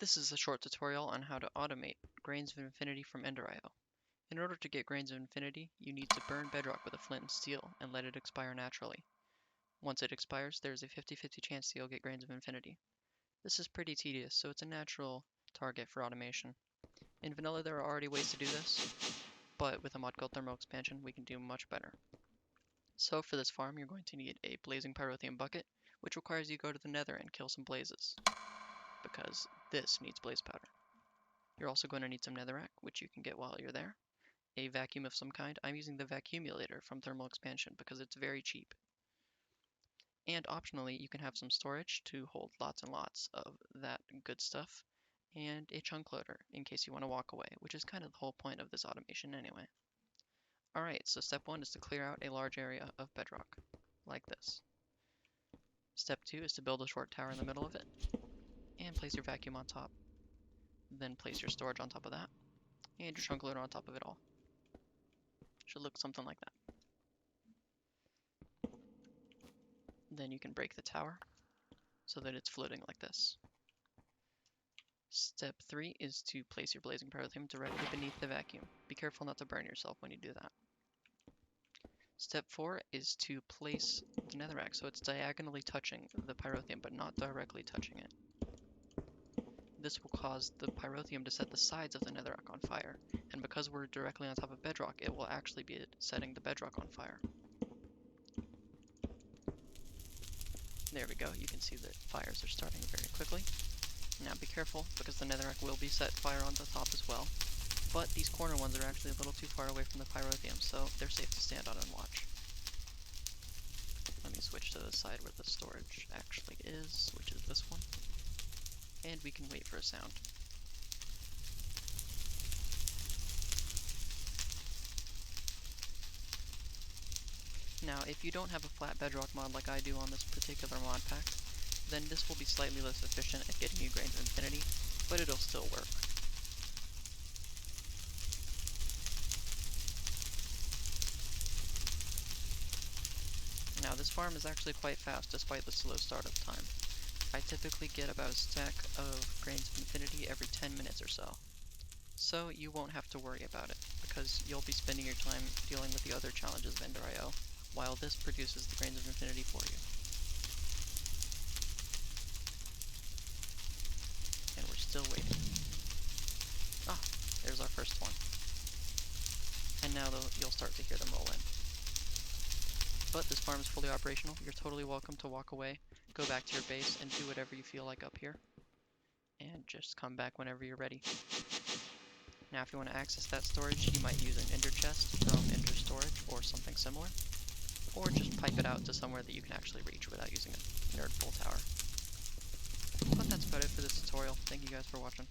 This is a short tutorial on how to automate Grains of Infinity from Ender.io. In order to get Grains of Infinity, you need to burn bedrock with a flint and steel and let it expire naturally. Once it expires, there is a 50-50 chance that you'll get Grains of Infinity. This is pretty tedious, so it's a natural target for automation. In vanilla there are already ways to do this, but with a mod called Thermal Expansion we can do much better. So for this farm you're going to need a blazing pyrotheum bucket, which requires you to go to the nether and kill some blazes, because this needs blaze powder. You're also going to need some netherrack, which you can get while you're there. A vacuum of some kind. I'm using the vacuumulator from Thermal Expansion because it's very cheap. And optionally, you can have some storage to hold lots and lots of that good stuff, and a chunk loader in case you want to walk away, which is kind of the whole point of this automation anyway. Alright, so step 1 is to clear out a large area of bedrock, like this. Step 2 is to build a short tower in the middle of it, and place your vacuum on top. Then place your storage on top of that, and your chunk loader on top of it all. Should look something like that. Then you can break the tower so that it's floating like this. Step 3 is to place your blazing pyrotheum directly beneath the vacuum. Be careful not to burn yourself when you do that. Step 4 is to place the netherrack so it's diagonally touching the pyrotheum but not directly touching it. This will cause the pyrotheum to set the sides of the netherrack on fire, and because we're directly on top of bedrock, it will actually be setting the bedrock on fire. There we go, you can see that fires are starting very quickly. Now be careful, because the netherrack will be set fire on the top as well, but these corner ones are actually a little too far away from the pyrotheum, so they're safe to stand on and watch. Let me switch to the side where the storage actually is, which is this one, and we can wait for a sound. Now, if you don't have a flat bedrock mod like I do on this particular mod pack, then this will be slightly less efficient at getting you Grains of Infinity, but it'll still work. Now, this farm is actually quite fast despite the slow startup time. I typically get about a stack of Grains of Infinity every 10 minutes or so. So you won't have to worry about it, because you'll be spending your time dealing with the other challenges of Ender.io, while this produces the Grains of Infinity for you. And we're still waiting. Ah, there's our first one. And now you'll start to hear them roll in. But this farm is fully operational. You're totally welcome to walk away, go back to your base, and do whatever you feel like up here. And just come back whenever you're ready. Now if you want to access that storage, you might use an ender chest from ender storage or something similar. Or just pipe it out to somewhere that you can actually reach without using a nerd pull tower. But that's about it for this tutorial. Thank you guys for watching.